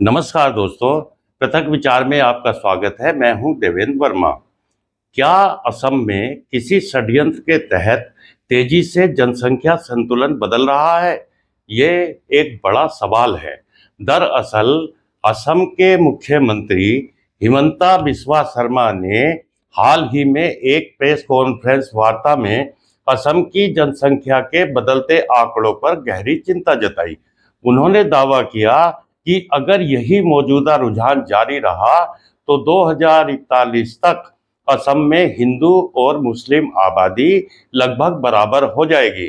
नमस्कार दोस्तों, पृथक विचार में आपका स्वागत है। मैं हूं देवेंद्र वर्मा। क्या असम में किसी षड्यंत्र के तहत तेजी से जनसंख्या संतुलन बदल रहा है? ये एक बड़ा सवाल है। दरअसल असम के मुख्यमंत्री हिमंता बिस्वा शर्मा ने हाल ही में एक प्रेस कॉन्फ्रेंस वार्ता में असम की जनसंख्या के बदलते आंकड़ों पर गहरी चिंता जताई। उन्होंने दावा किया कि अगर यही मौजूदा रुझान जारी रहा तो 2041 तक असम में हिंदू और मुस्लिम आबादी लगभग बराबर हो जाएगी।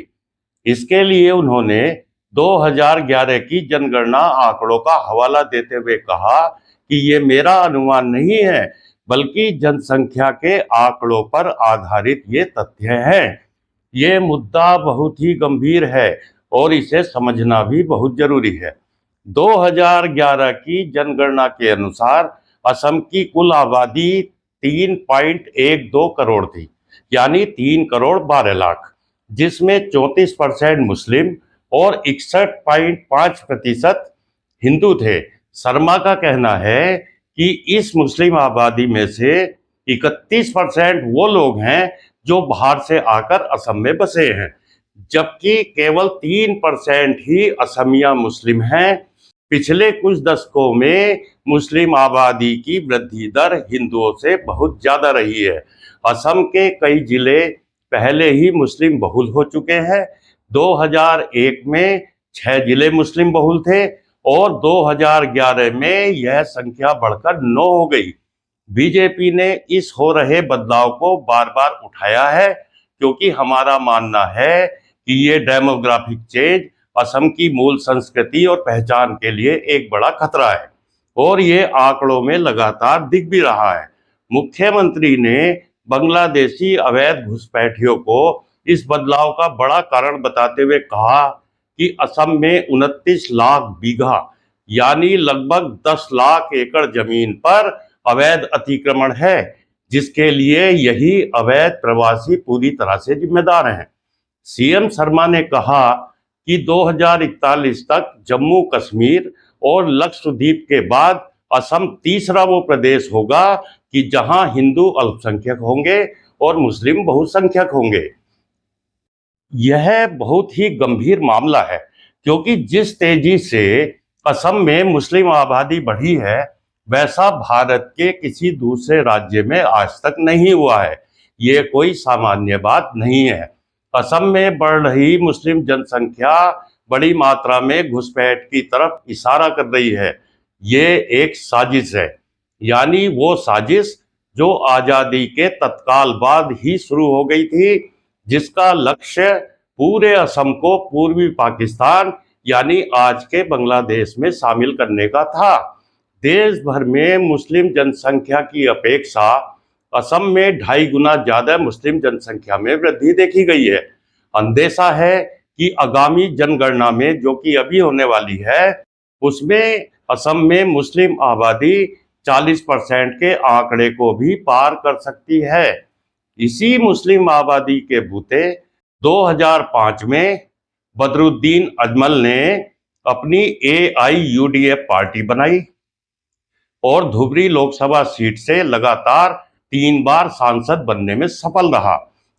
इसके लिए उन्होंने 2011 की जनगणना आंकड़ों का हवाला देते हुए कहा कि ये मेरा अनुमान नहीं है, बल्कि जनसंख्या के आंकड़ों पर आधारित ये तथ्य है। ये मुद्दा बहुत ही गंभीर है और इसे समझना भी बहुत जरूरी है। 2011 की जनगणना के अनुसार असम की कुल आबादी 3.12 करोड़ थी, यानी 3 करोड़ 12 लाख, जिसमें 34% मुस्लिम और 61.5% हिंदू थे। शर्मा का कहना है कि इस मुस्लिम आबादी में से 31% वो लोग हैं जो बाहर से आकर असम में बसे हैं, जबकि केवल 3% ही असमिया मुस्लिम हैं। पिछले कुछ दशकों में मुस्लिम आबादी की वृद्धि दर हिंदुओं से बहुत ज्यादा रही है। असम के कई जिले पहले ही मुस्लिम बहुल हो चुके हैं। 2001 में 6 जिले मुस्लिम बहुल थे और 2011 में यह संख्या बढ़कर 9 हो गई। बीजेपी ने इस हो रहे बदलाव को बार बार उठाया है, क्योंकि हमारा मानना है कि ये डेमोग्राफिक चेंज असम की मूल संस्कृति और पहचान के लिए एक बड़ा खतरा है और ये आंकड़ों में लगातार दिख भी रहा है। मुख्यमंत्री ने बांग्लादेशी अवैध घुसपैठियों को इस बदलाव का बड़ा कारण बताते हुए कहा कि असम में 29 लाख बीघा यानी लगभग 10 लाख एकड़ जमीन पर अवैध अतिक्रमण है, जिसके लिए यही अवैध प्रवासी पूरी तरह से जिम्मेदार हैं। सीएम शर्मा ने कहा कि 2041 तक जम्मू कश्मीर और लक्षद्वीप के बाद असम तीसरा वो प्रदेश होगा कि जहां हिंदू अल्पसंख्यक होंगे और मुस्लिम बहुसंख्यक होंगे। यह बहुत ही गंभीर मामला है, क्योंकि जिस तेजी से असम में मुस्लिम आबादी बढ़ी है, वैसा भारत के किसी दूसरे राज्य में आज तक नहीं हुआ है। ये कोई सामान्य बात नहीं है। असम में बढ़ रही मुस्लिम जनसंख्या बड़ी मात्रा में घुसपैठ की तरफ इशारा कर रही है। ये एक साजिश है, यानी वो साजिश जो आज़ादी के तत्काल बाद ही शुरू हो गई थी, जिसका लक्ष्य पूरे असम को पूर्वी पाकिस्तान यानी आज के बांग्लादेश में शामिल करने का था। देश भर में मुस्लिम जनसंख्या की अपेक्षा असम में 2.5 गुना ज्यादा मुस्लिम जनसंख्या में वृद्धि देखी गई है। अंदेशा है कि आगामी जनगणना में, जो कि अभी होने वाली है, उसमें असम में मुस्लिम आबादी 40% के आंकड़े को भी पार कर सकती है। इसी मुस्लिम आबादी के बूते 2005 में बदरुद्दीन अजमल ने अपनी AIUDF पार्टी बनाई और धुबरी लोकसभा सीट से लगातार 3 बार सांसद बनने में सफल रहा।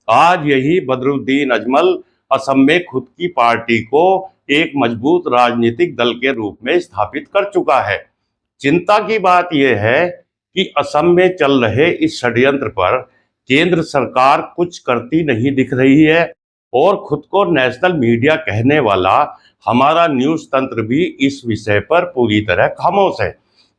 आज यही बदरुद्दीन अजमल असम में खुद की पार्टी को एक मजबूत राजनीतिक दल के रूप में स्थापित कर चुका है। चिंता की बात यह है कि असम में चल रहे इस षड्यंत्र पर केंद्र सरकार कुछ करती नहीं दिख रही है और खुद को नेशनल मीडिया कहने वाला हमारा न्यूज़ तंत्र भी इस विषय पर पूरी तरह खामोश है,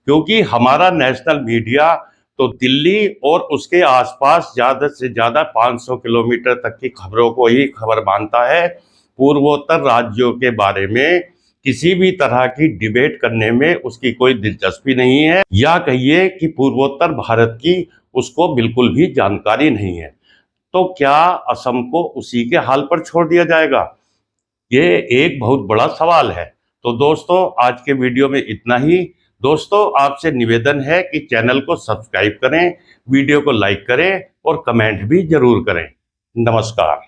क्योंकि हमारा नेशनल मीडिया तो दिल्ली और उसके आसपास ज़्यादा से ज़्यादा 500 किलोमीटर तक की खबरों को ही खबर मानता है। पूर्वोत्तर राज्यों के बारे में किसी भी तरह की डिबेट करने में उसकी कोई दिलचस्पी नहीं है, या कहिए कि पूर्वोत्तर भारत की उसको बिल्कुल भी जानकारी नहीं है। तो क्या असम को उसी के हाल पर छोड़ दिया जाएगा? ये एक बहुत बड़ा सवाल है। तो दोस्तों, आज के वीडियो में इतना ही। दोस्तों, आपसे निवेदन है कि चैनल को सब्सक्राइब करें, वीडियो को लाइक करें और कमेंट भी जरूर करें। नमस्कार।